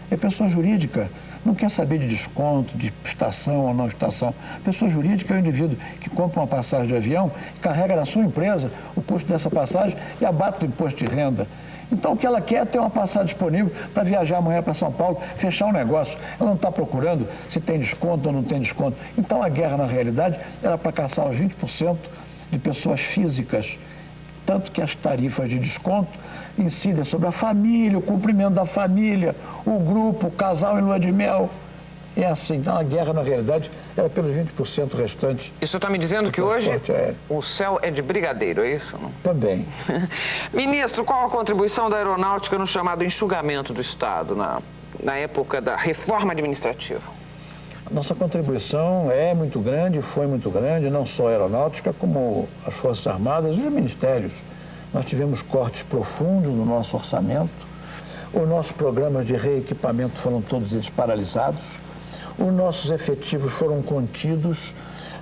E a pessoa jurídica não quer saber de desconto, de estação ou não estação. A pessoa jurídica é o indivíduo que compra uma passagem de avião, carrega na sua empresa o custo dessa passagem e abate o imposto de renda. Então, o que ela quer é ter uma passagem disponível para viajar amanhã para São Paulo, fechar um negócio. Ela não está procurando se tem desconto ou não tem desconto. Então, a guerra, na realidade, era para caçar os 20% de pessoas físicas. Tanto que as tarifas de desconto incidem sobre a família, o cumprimento da família, o grupo, o casal em lua de mel. É assim, então a guerra, na realidade, era pelos 20% restantes. Isso está me dizendo que hoje o céu é de brigadeiro, é isso? Não? Também. Ministro, qual a contribuição da aeronáutica no chamado enxugamento do Estado, na época da reforma administrativa? Nossa contribuição é muito grande, foi muito grande, não só a aeronáutica, como as Forças Armadas e os ministérios. Nós tivemos cortes profundos no nosso orçamento, os nossos programas de reequipamento foram todos eles paralisados, os nossos efetivos foram contidos,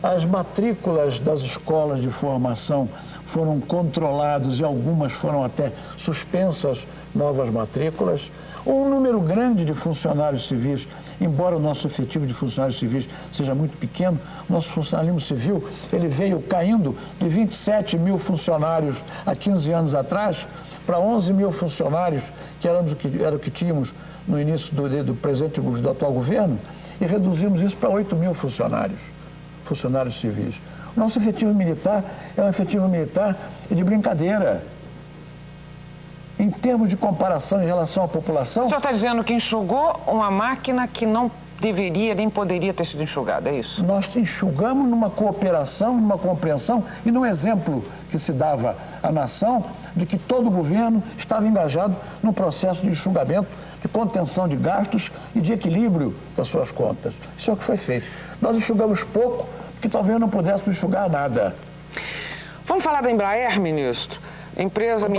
as matrículas das escolas de formação foram controladas e algumas foram até suspensas, novas matrículas. Um número grande de funcionários civis, embora o nosso efetivo de funcionários civis seja muito pequeno, nosso funcionalismo civil ele veio caindo de 27 mil funcionários há 15 anos atrás para 11 mil funcionários, que era o que tínhamos no início do presente do atual governo, e reduzimos isso para 8 mil funcionários civis. O nosso efetivo militar é um efetivo militar de brincadeira. Em termos de comparação em relação à população... O senhor está dizendo que enxugou uma máquina que não deveria nem poderia ter sido enxugada, é isso? Nós enxugamos numa cooperação, numa compreensão e num exemplo que se dava à nação de que todo o governo estava engajado no processo de enxugamento, de contenção de gastos e de equilíbrio das suas contas. Isso é o que foi feito. Nós enxugamos pouco, porque talvez não pudéssemos enxugar nada. Vamos falar da Embraer, ministro? Empresa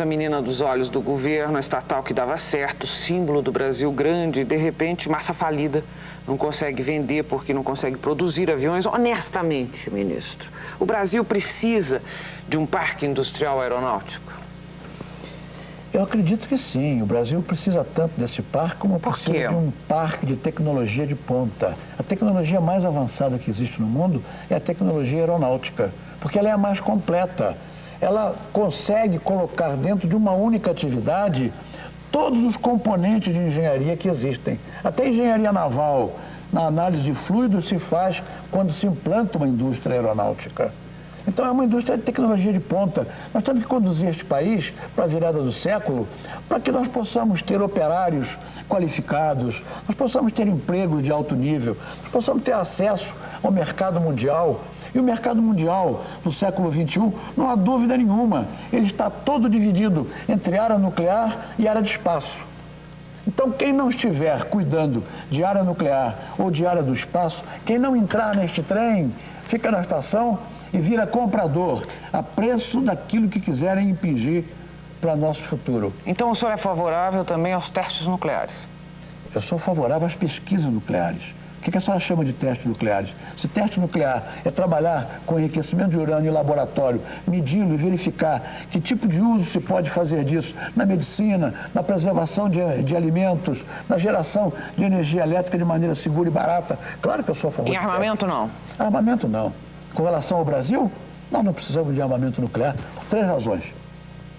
menina dos olhos do governo, estatal que dava certo, símbolo do Brasil grande, de repente, massa falida, não consegue vender porque não consegue produzir aviões. Honestamente, ministro, o Brasil precisa de um parque industrial aeronáutico? Eu acredito que sim. O Brasil precisa tanto desse parque como precisa de um parque de tecnologia de ponta. A tecnologia mais avançada que existe no mundo é a tecnologia aeronáutica, porque ela é a mais completa. Ela consegue colocar dentro de uma única atividade todos os componentes de engenharia que existem. Até engenharia naval, na análise de fluidos, se faz quando se implanta uma indústria aeronáutica. Então, é uma indústria de tecnologia de ponta. Nós temos que conduzir este país para a virada do século, para que nós possamos ter operários qualificados, nós possamos ter empregos de alto nível, nós possamos ter acesso ao mercado mundial. E o mercado mundial do século XXI, não há dúvida nenhuma, ele está todo dividido entre área nuclear e área de espaço. Então, quem não estiver cuidando de área nuclear ou de área do espaço, quem não entrar neste trem, fica na estação e vira comprador a preço daquilo que quiserem impingir para nosso futuro. Então, o senhor é favorável também aos testes nucleares? Eu sou favorável às pesquisas nucleares. O que a senhora chama de testes nucleares? Se teste nuclear é trabalhar com enriquecimento de urânio em laboratório, medindo e verificar que tipo de uso se pode fazer disso na medicina, na preservação de alimentos, na geração de energia elétrica de maneira segura e barata, claro que eu sou a favor. Em armamento, não? Armamento, não. Com relação ao Brasil, nós não precisamos de armamento nuclear por 3 razões.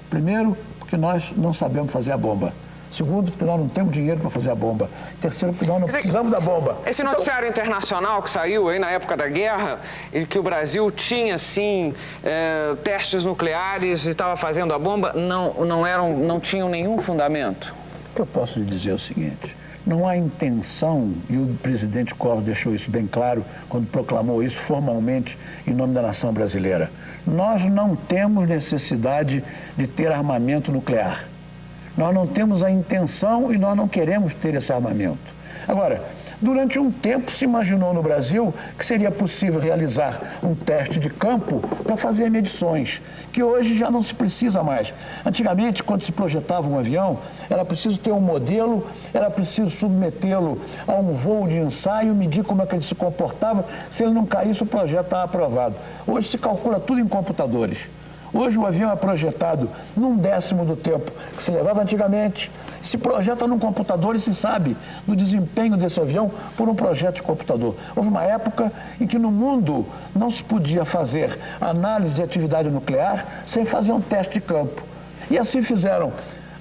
Primeiro, porque nós não sabemos fazer a bomba. Segundo, porque nós não temos dinheiro para fazer a bomba. Terceiro, porque nós não precisamos da bomba. Esse noticiário internacional que saiu aí na época da guerra, e que o Brasil tinha, sim, testes nucleares e estava fazendo a bomba, não tinham nenhum fundamento? O que eu posso lhe dizer é o seguinte: não há intenção, e o presidente Collor deixou isso bem claro quando proclamou isso formalmente em nome da nação brasileira. Nós não temos necessidade de ter armamento nuclear. Nós não temos a intenção e nós não queremos ter esse armamento. Agora, durante um tempo se imaginou no Brasil que seria possível realizar um teste de campo para fazer medições, que hoje já não se precisa mais. Antigamente, quando se projetava um avião, era preciso ter um modelo, era preciso submetê-lo a um voo de ensaio, medir como é que ele se comportava. Se ele não caísse, o projeto estava aprovado. Hoje se calcula tudo em computadores. Hoje o avião é projetado num 1/10 do tempo que se levava antigamente. Se projeta num computador e se sabe do desempenho desse avião por um projeto de computador. Houve uma época em que no mundo não se podia fazer análise de atividade nuclear sem fazer um teste de campo. E assim fizeram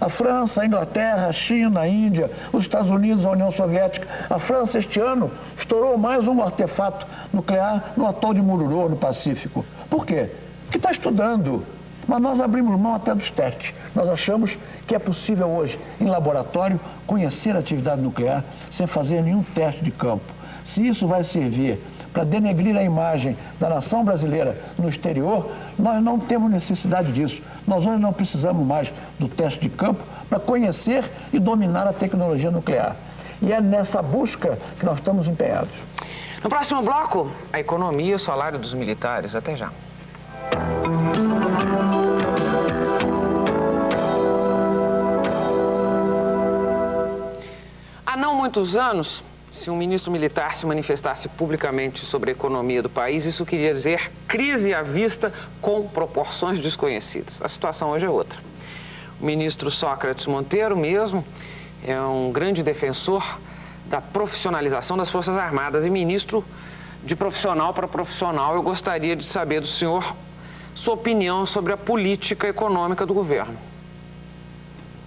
a França, a Inglaterra, a China, a Índia, os Estados Unidos, a União Soviética. A França, este ano, estourou mais um artefato nuclear no atol de Mururô, no Pacífico. Por quê? Porque está estudando, Mas nós abrimos mão até dos testes. Nós achamos que é possível hoje, em laboratório, conhecer a atividade nuclear sem fazer nenhum teste de campo. Se isso vai servir para denegrir a imagem da nação brasileira no exterior, nós não temos necessidade disso. Nós hoje não precisamos mais do teste de campo para conhecer e dominar a tecnologia nuclear. E é nessa busca que nós estamos empenhados. No próximo bloco, a economia e o salário dos militares. Até já. Há não muitos anos, se um ministro militar se manifestasse publicamente sobre a economia do país, isso queria dizer crise à vista com proporções desconhecidas. A situação hoje é outra. O ministro Sócrates Monteiro mesmo é um grande defensor da profissionalização das Forças Armadas e ministro de profissional para profissional. Eu gostaria de saber do senhor sua opinião sobre a política econômica do governo.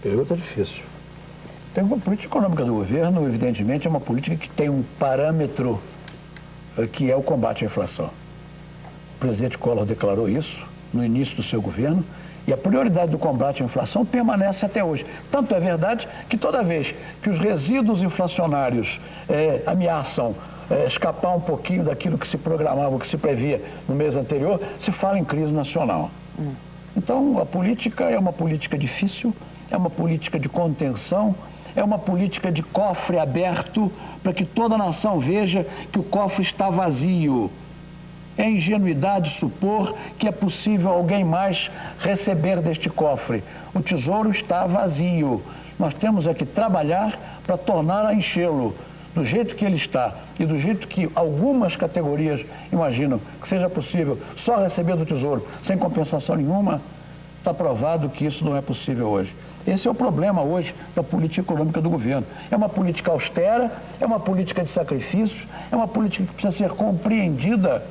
Pergunta difícil. A política econômica do governo, evidentemente, é uma política que tem um parâmetro que é o combate à inflação. O presidente Collor declarou isso no início do seu governo e a prioridade do combate à inflação permanece até hoje. Tanto é verdade que toda vez que os resíduos inflacionários ameaçam escapar um pouquinho daquilo que se programava, que se previa no mês anterior, se fala em crise nacional. Então, a política é uma política difícil, é uma política de contenção, é uma política de cofre aberto para que toda a nação veja que o cofre está vazio. É ingenuidade supor que é possível alguém mais receber deste cofre. O tesouro está vazio. Nós temos é que trabalhar para tornar a enchê-lo do jeito que ele está e do jeito que algumas categorias imaginam que seja possível só receber do tesouro sem compensação nenhuma. Está provado que isso não é possível hoje. Esse é o problema hoje da política econômica do governo. É uma política austera, é uma política de sacrifícios, é uma política que precisa ser compreendida,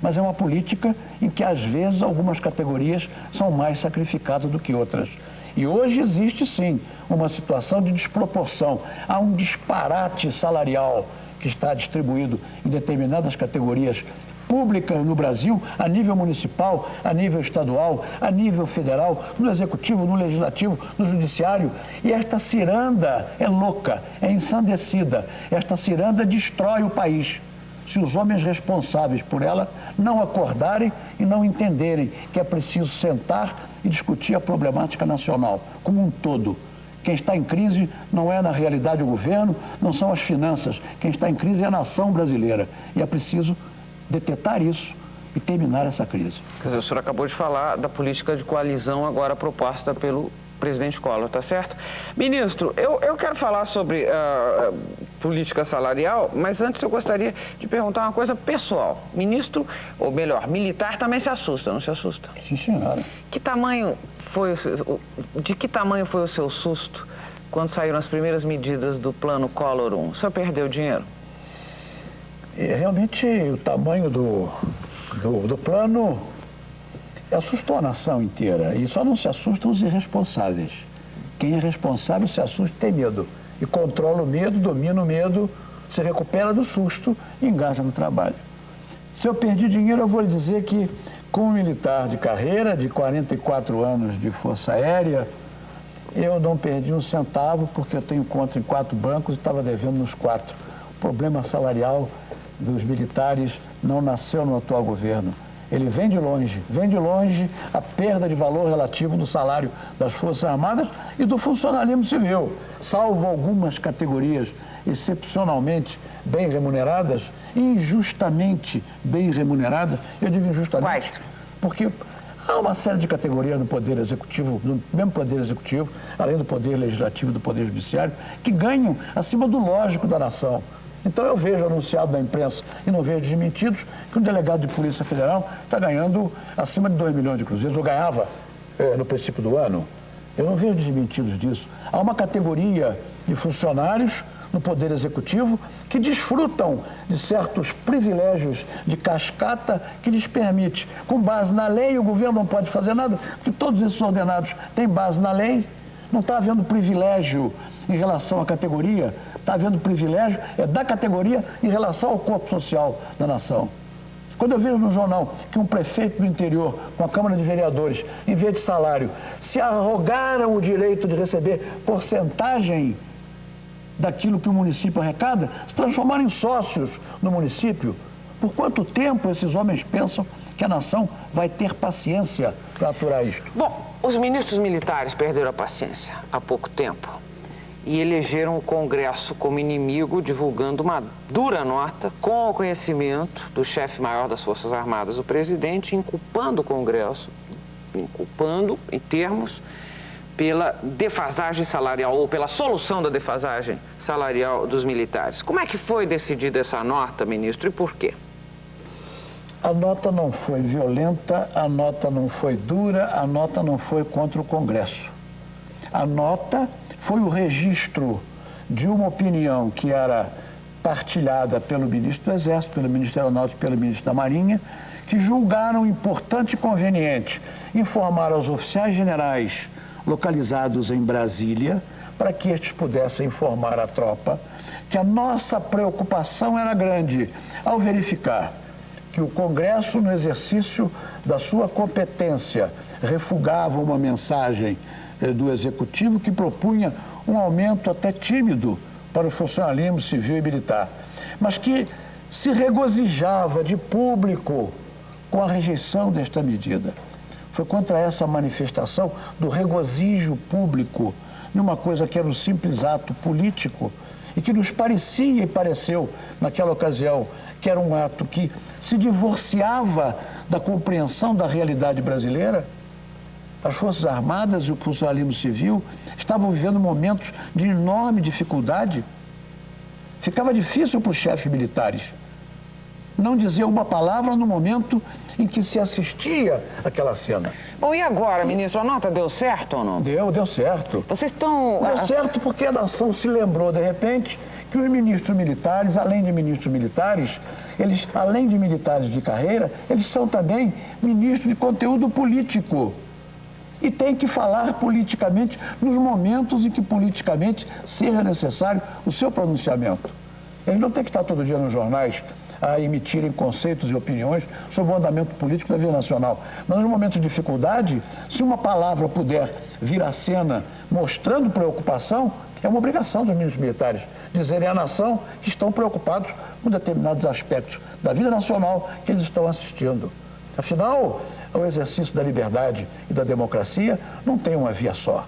mas é uma política em que, às vezes, algumas categorias são mais sacrificadas do que outras. E hoje existe, sim, uma situação de desproporção. Há um disparate salarial que está distribuído em determinadas categorias públicas no Brasil, a nível municipal, a nível estadual, a nível federal, no executivo, no legislativo, no judiciário. E esta ciranda é louca, é ensandecida. Esta ciranda destrói o país. Se os homens responsáveis por ela não acordarem e não entenderem que é preciso sentar e discutir a problemática nacional como um todo. Quem está em crise não é, na realidade, o governo, não são as finanças. Quem está em crise é a nação brasileira. E é preciso detectar isso e terminar essa crise. Quer dizer, o senhor acabou de falar da política de coalizão agora proposta pelo presidente Collor, tá certo? Ministro, eu quero falar sobre política salarial, mas antes eu gostaria de perguntar uma coisa pessoal. Ministro, ou melhor, militar também se assusta, não se assusta? Sim, senhora. De que tamanho foi o seu susto quando saíram as primeiras medidas do plano Collor 1? O senhor perdeu dinheiro? Realmente, o tamanho do plano assustou a nação inteira. E só não se assustam os irresponsáveis. Quem é responsável se assusta e tem medo. E controla o medo, domina o medo, se recupera do susto e engaja no trabalho. Se eu perdi dinheiro, eu vou lhe dizer que, como militar de carreira, de 44 anos de Força Aérea, eu não perdi um centavo porque eu tenho conta em 4 bancos e estava devendo nos 4. O problema salarial dos militares não nasceu no atual governo. Ele vem de longe a perda de valor relativo do salário das Forças Armadas e do funcionalismo civil, salvo algumas categorias excepcionalmente bem remuneradas, injustamente bem remuneradas. Eu digo injustamente. Quais? Porque há uma série de categorias no Poder Executivo, no mesmo Poder Executivo, além do Poder Legislativo e do Poder Judiciário, que ganham acima do lógico da nação. Então eu vejo anunciado na imprensa e não vejo desmentidos que um delegado de Polícia Federal está ganhando acima de 2 milhões de cruzeiros, ou ganhava no princípio do ano. Eu não vejo desmentidos disso. Há uma categoria de funcionários no Poder Executivo que desfrutam de certos privilégios de cascata que lhes permite, com base na lei, o governo não pode fazer nada, porque todos esses ordenados têm base na lei, não está havendo privilégio em relação à categoria, está havendo privilégio da categoria em relação ao corpo social da nação. Quando eu vejo no jornal que um prefeito do interior, com a Câmara de Vereadores, em vez de salário, se arrogaram o direito de receber porcentagem daquilo que o município arrecada, se transformaram em sócios no município, por quanto tempo esses homens pensam que a nação vai ter paciência para aturar isto? Bom, os ministros militares perderam a paciência há pouco tempo e elegeram o Congresso como inimigo, divulgando uma dura nota com o conhecimento do chefe-maior das Forças Armadas, o presidente, inculpando o Congresso, inculpando em termos pela defasagem salarial ou pela solução da defasagem salarial dos militares. Como é que foi decidida essa nota, ministro, e por quê? A nota não foi violenta, a nota não foi dura, a nota não foi contra o Congresso. A nota foi o registro de uma opinião que era partilhada pelo ministro do Exército, pelo ministro Aeronáutico e pelo ministro da Marinha, que julgaram importante e conveniente informar aos oficiais generais localizados em Brasília, para que estes pudessem informar a tropa que a nossa preocupação era grande ao verificar que o Congresso, no exercício da sua competência, refugava uma mensagem do Executivo que propunha um aumento até tímido para o funcionalismo civil e militar, mas que se regozijava de público com a rejeição desta medida. Foi contra essa manifestação do regozijo público, numa coisa que era um simples ato político e que nos parecia e pareceu, naquela ocasião, que era um ato que se divorciava da compreensão da realidade brasileira. As Forças Armadas e o funcionalismo civil estavam vivendo momentos de enorme dificuldade. Ficava difícil para os chefes militares não dizer uma palavra no momento em que se assistia àquela cena. Bom, e agora, ministro, a nota deu certo ou não? Deu certo. Vocês estão... Deu certo porque a nação se lembrou, de repente, que os ministros militares, além de ministros militares, eles, além de militares de carreira, eles são também ministros de conteúdo político. E tem que falar politicamente nos momentos em que politicamente seja necessário o seu pronunciamento. Eles não têm que estar todo dia nos jornais a emitirem conceitos e opiniões sobre o andamento político da vida nacional. Mas nos momentos de dificuldade, se uma palavra puder vir à cena mostrando preocupação, é uma obrigação dos ministros militares dizerem à nação que estão preocupados com determinados aspectos da vida nacional que eles estão assistindo. Afinal, o exercício da liberdade e da democracia não tem uma via só.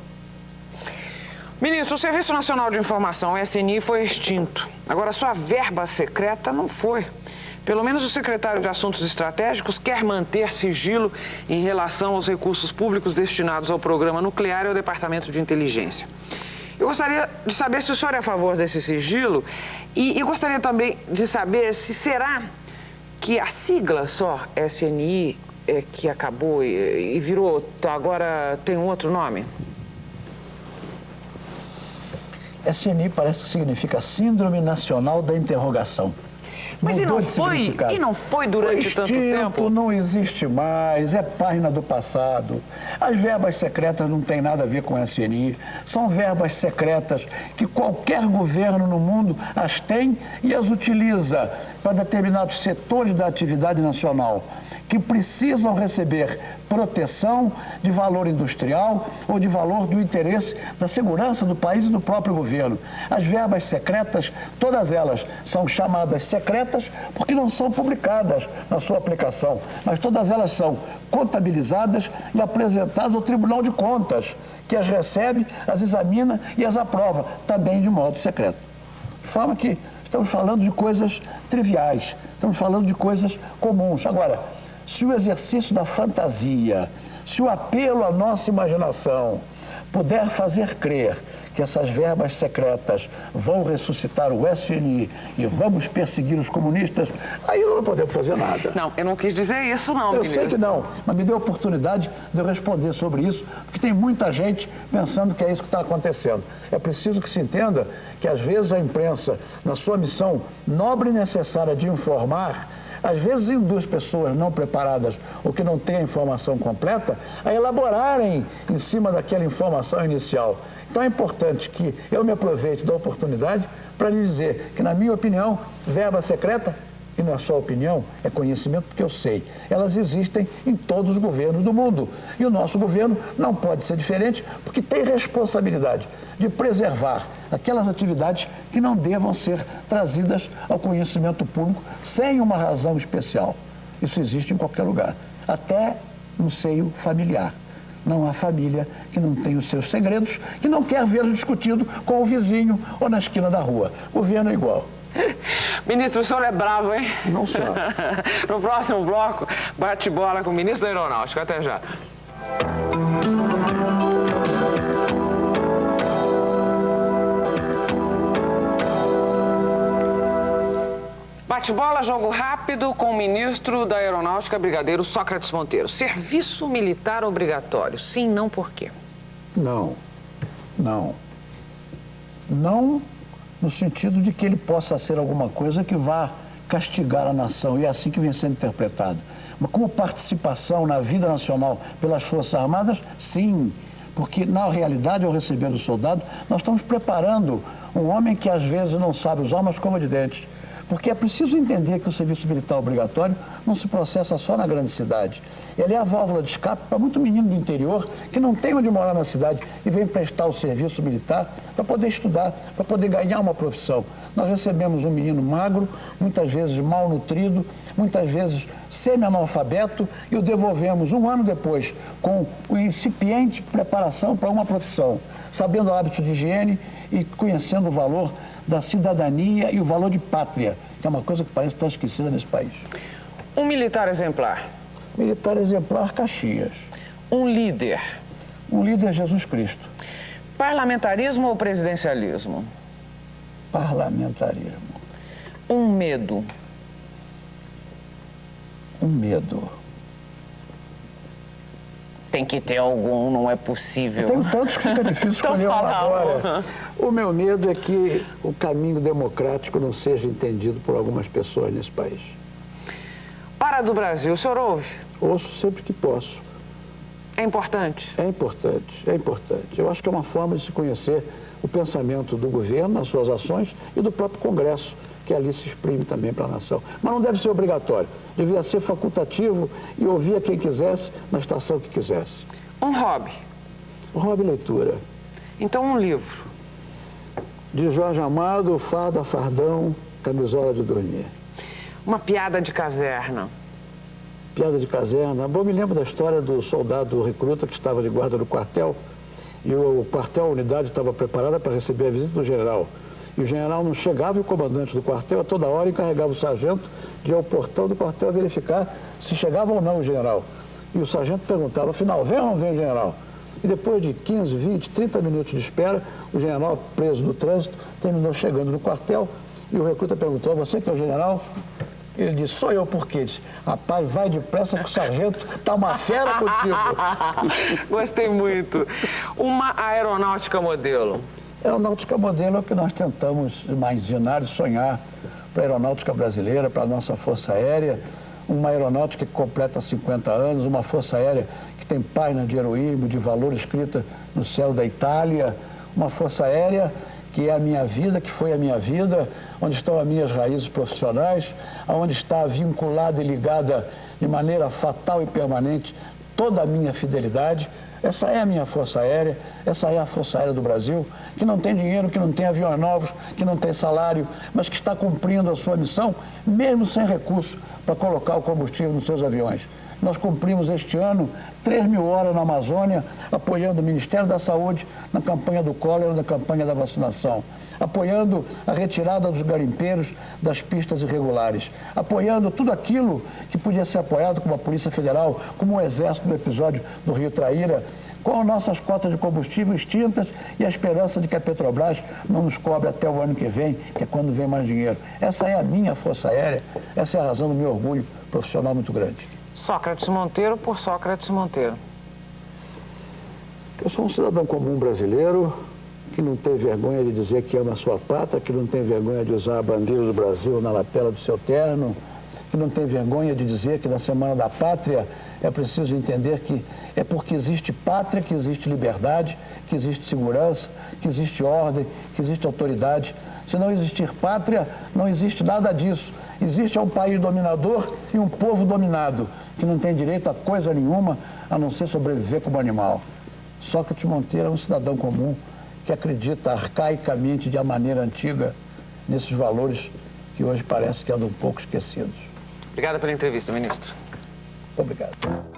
Ministro, o Serviço Nacional de Informação, o SNI, foi extinto. Agora, sua verba secreta não foi. Pelo menos o secretário de Assuntos Estratégicos quer manter sigilo em relação aos recursos públicos destinados ao programa nuclear e ao Departamento de Inteligência. Eu gostaria de saber se o senhor é a favor desse sigilo e gostaria também de saber se será que a sigla só SNI que acabou e virou, agora tem um outro nome? SNI parece que significa Síndrome Nacional da Interrogação. Mas e não foi durante tanto tempo? Não existe mais, é página do passado. As verbas secretas não têm nada a ver com a SNI. São verbas secretas que qualquer governo no mundo as tem e as utiliza para determinados setores da atividade nacional que precisam receber proteção de valor industrial ou de valor do interesse da segurança do país e do próprio governo. As verbas secretas, todas elas são chamadas secretas porque não são publicadas na sua aplicação, mas todas elas são contabilizadas e apresentadas ao Tribunal de Contas, que as recebe, as examina e as aprova, também de modo secreto. De forma que estamos falando de coisas triviais, estamos falando de coisas comuns. Agora, se o exercício da fantasia, se o apelo à nossa imaginação puder fazer crer que essas verbas secretas vão ressuscitar o SNI e vamos perseguir os comunistas, aí não podemos fazer nada. Não, eu não quis dizer isso, não, ministro. Eu sei que não, mas me deu a oportunidade de eu responder sobre isso, porque tem muita gente pensando que é isso que está acontecendo. É preciso que se entenda que, às vezes, a imprensa, na sua missão nobre e necessária de informar, às vezes induz pessoas não preparadas ou que não têm a informação completa a elaborarem em cima daquela informação inicial. Então é importante que eu me aproveite da oportunidade para lhe dizer que, na minha opinião, verba secreta e não é só opinião, é conhecimento, porque eu sei. Elas existem em todos os governos do mundo. E o nosso governo não pode ser diferente, porque tem responsabilidade de preservar aquelas atividades que não devam ser trazidas ao conhecimento público sem uma razão especial. Isso existe em qualquer lugar, até no seio familiar. Não há família que não tenha os seus segredos, que não quer vê-los discutido com o vizinho ou na esquina da rua. O governo é igual. Ministro, o senhor é bravo, hein? Não só. No próximo bloco, bate-bola com o ministro da Aeronáutica. Até já. Bate-bola, jogo rápido com o ministro da Aeronáutica, brigadeiro Sócrates Monteiro. Serviço militar obrigatório, sim, não, por quê? Não. Não no sentido de que ele possa ser alguma coisa que vá castigar a nação, e é assim que vem sendo interpretado. Mas como participação na vida nacional pelas Forças Armadas, sim, porque na realidade, ao receber o soldado, nós estamos preparando um homem que às vezes não sabe usar uma escova de dentes. Porque é preciso entender que o serviço militar obrigatório não se processa só na grande cidade. Ele é a válvula de escape para muito menino do interior que não tem onde morar na cidade e vem prestar o serviço militar para poder estudar, para poder ganhar uma profissão. Nós recebemos um menino magro, muitas vezes mal nutrido, muitas vezes semi-analfabeto, e o devolvemos um ano depois com o incipiente preparação para uma profissão, sabendo o hábito de higiene e conhecendo o valor da cidadania e o valor de pátria, que é uma coisa que parece estar esquecida nesse país. Um militar exemplar. Militar exemplar, Caxias. Um líder. Um líder, Jesus Cristo. Parlamentarismo ou presidencialismo? Parlamentarismo. Um medo. Um medo. Tem que ter algum, não é possível. Tem tantos que fica difícil escolher um agora. O meu medo é que o caminho democrático não seja entendido por algumas pessoas nesse país. Hora do Brasil, o senhor ouve? Ouço sempre que posso. É importante? É importante, é importante. Eu acho que é uma forma de se conhecer o pensamento do governo, as suas ações e do próprio Congresso, que ali se exprime também para a nação. Mas não deve ser obrigatório, devia ser facultativo e ouvir a quem quisesse, na estação que quisesse. Um hobby? Hobby leitura. Então um livro? De Jorge Amado, Farda, Fardão, Camisola de Dormir. Uma piada de caserna? Piada de caserna. Bom, me lembro da história do soldado recruta que estava de guarda no quartel, e o quartel, a unidade, estava preparada para receber a visita do general. E o general não chegava e o comandante do quartel a toda hora encarregava o sargento de ir ao portão do quartel verificar se chegava ou não o general. E o sargento perguntava, afinal, vem ou não vem o general? E depois de 15, 20, 30 minutos de espera, o general, preso no trânsito, terminou chegando no quartel e o recruta perguntou, você que é o general? Ele disse, sou eu, por quê? Ele disse, rapaz, vai depressa que o sargento está uma fera contigo. Gostei muito. Uma aeronáutica modelo? Aeronáutica modelo é o que nós tentamos imaginar e sonhar para a aeronáutica brasileira, para a nossa Força Aérea, uma aeronáutica que completa 50 anos, uma Força Aérea que tem página de heroísmo, de valor escrita no céu da Itália, uma Força Aérea que é a minha vida, que foi a minha vida, onde estão as minhas raízes profissionais, onde está vinculada e ligada de maneira fatal e permanente toda a minha fidelidade. Essa é a minha Força Aérea, essa é a Força Aérea do Brasil, que não tem dinheiro, que não tem aviões novos, que não tem salário, mas que está cumprindo a sua missão, mesmo sem recurso para colocar o combustível nos seus aviões. Nós cumprimos este ano 3.000 horas na Amazônia, apoiando o Ministério da Saúde na campanha do cólera, na campanha da vacinação, apoiando a retirada dos garimpeiros das pistas irregulares, apoiando tudo aquilo que podia ser apoiado como a Polícia Federal, como o Exército no episódio do Rio Traíra, com as nossas cotas de combustível extintas e a esperança de que a Petrobras não nos cobre até o ano que vem, que é quando vem mais dinheiro. Essa é a minha Força Aérea, essa é a razão do meu orgulho profissional muito grande. Sócrates Monteiro por Sócrates Monteiro. Eu sou um cidadão comum brasileiro que não tem vergonha de dizer que ama a sua pátria, que não tem vergonha de usar a bandeira do Brasil na lapela do seu terno, que não tem vergonha de dizer que na Semana da Pátria é preciso entender que é porque existe pátria que existe liberdade, que existe segurança, que existe ordem, que existe autoridade. Se não existir pátria, não existe nada disso. Existe um país dominador e um povo dominado, que não tem direito a coisa nenhuma, a não ser sobreviver como animal. Sócrates Monteiro é um cidadão comum que acredita arcaicamente, de uma maneira antiga, nesses valores que hoje parece que andam um pouco esquecidos. Obrigada pela entrevista, ministro. Muito obrigado.